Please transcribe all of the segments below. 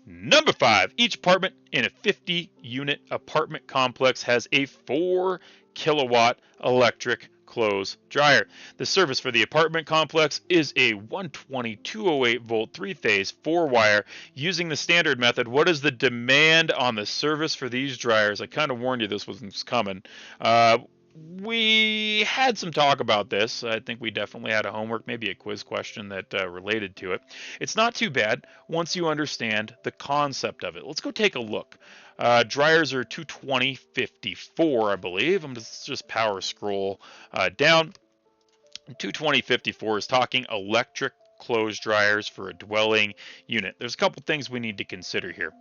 Number 5, each apartment in a 50-unit apartment complex has a 4 kilowatt electric clothes dryer. The service for the apartment complex is a 120 208 volt 3-phase 4-wire using the standard method. What is the demand on the service for these dryers? I kind of warned you this was coming. We had some talk about this. I think we definitely had a homework, maybe a quiz question that related to it. It's not too bad once you understand the concept of it. Let's go take a look. Dryers are 22054, I believe. I'm just power scroll down. 22054 is talking electric clothes dryers for a dwelling unit. There's a couple things we need to consider here.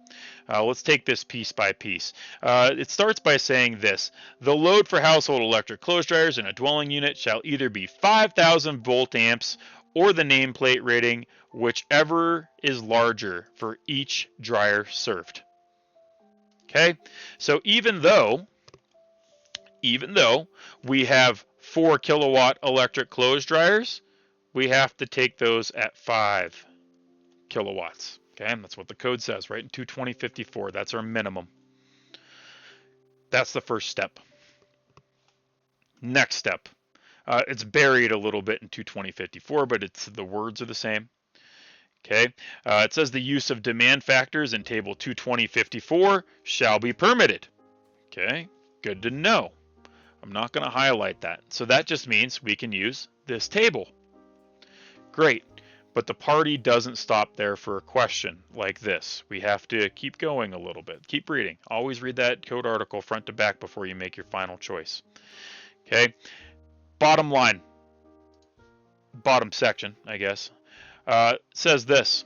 Let's take this piece by piece. It starts by saying this: the load for household electric clothes dryers in a dwelling unit shall either be 5,000 volt amps or the nameplate rating, whichever is larger for each dryer served. Okay, so even though we have 4 kilowatt electric clothes dryers, we have to take those at 5 kilowatts. Okay, and that's what the code says, right? In 22054, that's our minimum. That's the first step. Next step. It's buried a little bit in 22054, but the words are the same. Okay, it says the use of demand factors in table 22054 shall be permitted. Okay, good to know. I'm not going to highlight that. So that just means we can use this table. Great, but the party doesn't stop there for a question like this. We have to keep going a little bit. Keep reading. Always read that code article front to back before you make your final choice. Okay, bottom line, bottom section, I guess, says this: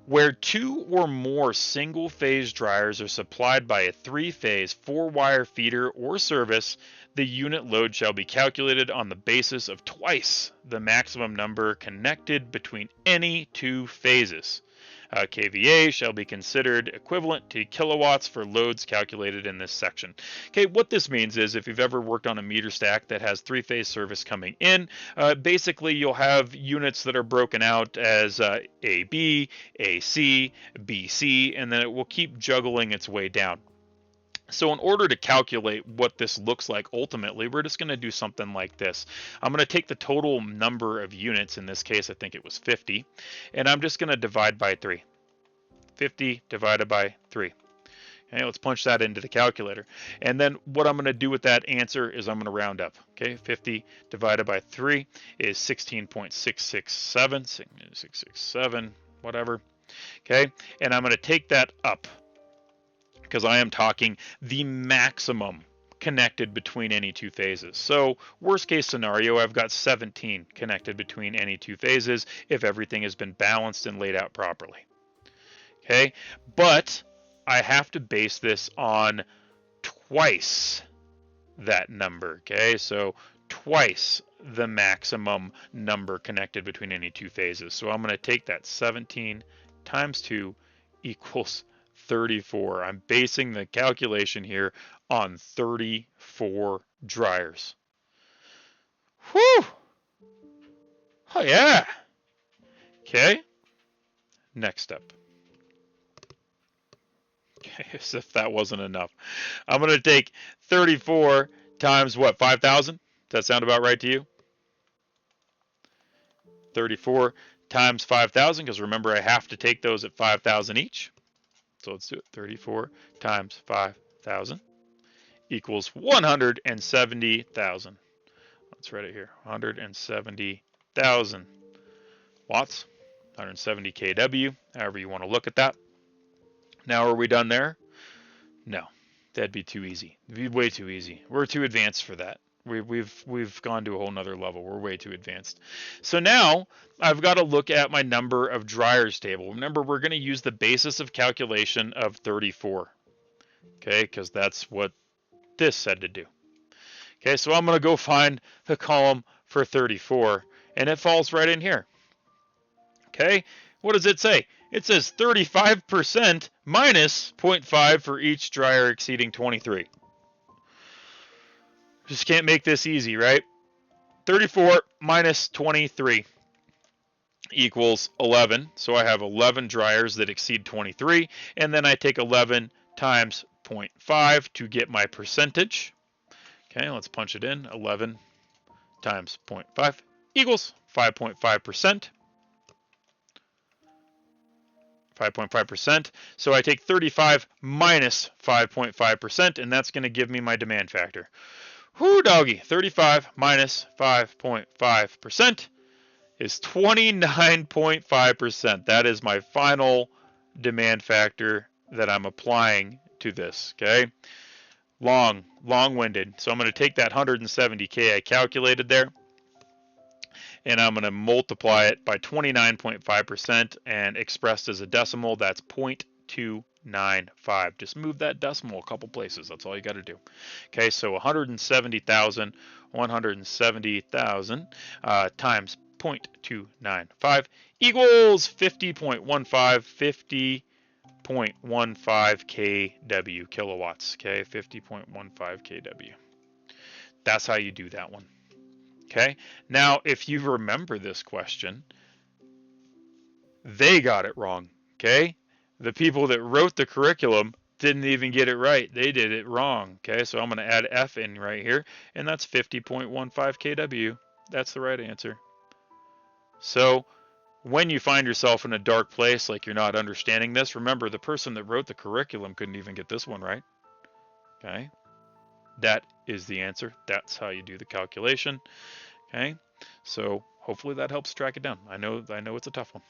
where 2 or more single-phase dryers are supplied by a 3-phase 4-wire feeder or service, the unit load shall be calculated on the basis of twice the maximum number connected between any 2 phases. kVA shall be considered equivalent to kilowatts for loads calculated in this section. Okay, what this means is if you've ever worked on a meter stack that has 3-phase service coming in, basically you'll have units that are broken out as AB, AC, BC, and then it will keep juggling its way down. So in order to calculate what this looks like ultimately, we're just going to do something like this. I'm going to take the total number of units, in this case I think it was 50, and I'm just going to divide by 3. 50 divided by 3. Okay, let's punch that into the calculator. And then what I'm going to do with that answer is I'm going to round up. Okay, 50 divided by 3 is 16.667, 667, whatever. Okay, and I'm going to take that up, because I am talking the maximum connected between any 2 phases. So worst case scenario, I've got 17 connected between any 2 phases if everything has been balanced and laid out properly. Okay, but I have to base this on twice that number. Okay, so twice the maximum number connected between any 2 phases. So I'm going to take that 17 times 2 equals 34. I'm basing the calculation here on 34 dryers. Whew! Oh yeah! Okay, next step. Okay, as if that wasn't enough. I'm going to take 34 times what, 5,000? Does that sound about right to you? 34 times 5,000, because remember I have to take those at 5,000 each. So let's do it. 34 times 5,000 equals 170,000. Let's write it here. 170,000 watts, 170 kW, however you want to look at that. Now, are we done there? No, that'd be too easy. It'd be way too easy. We're too advanced for that. We've gone to a whole nother level. We're way too advanced. So now I've got to look at my number of dryers table. Remember, we're going to use the basis of calculation of 34. Okay, because that's what this said to do. Okay, so I'm going to go find the column for 34, and it falls right in here. Okay, what does it say? It says 35% minus 0.5 for each dryer exceeding 23. Just can't make this easy, right? 34 minus 23. equals 11. So I have 11 dryers that exceed 23, and then I take 11 times 0.5 to get my percentage. Okay, let's punch it in. 11 times 0.5 equals 5.5%. 5.5%. So I take 35 minus 5.5%, and that's going to give me my demand factor. Whoo, doggy. 35 minus 5.5% is 29.5%. That is my final demand factor that I'm applying to this, okay? Long-winded. So I'm going to take that 170K I calculated there, and I'm going to multiply it by 29.5%, and expressed as a decimal, that's 0.295. Just move that decimal a couple places. That's all you got to do. Okay, so 170,000 times 0.295 equals 50.15 kW, kilowatts. Okay, 50.15 kW. That's how you do that one. Okay, now if you remember this question, they got it wrong. Okay, the people that wrote the curriculum didn't even get it right. They did it wrong. Okay, so I'm going to add F in right here, and that's 50.15 kW. That's the right answer. So when you find yourself in a dark place, like you're not understanding this, remember the person that wrote the curriculum couldn't even get this one right. Okay, that is the answer. That's how you do the calculation. Okay, so hopefully that helps track it down. I know it's a tough one.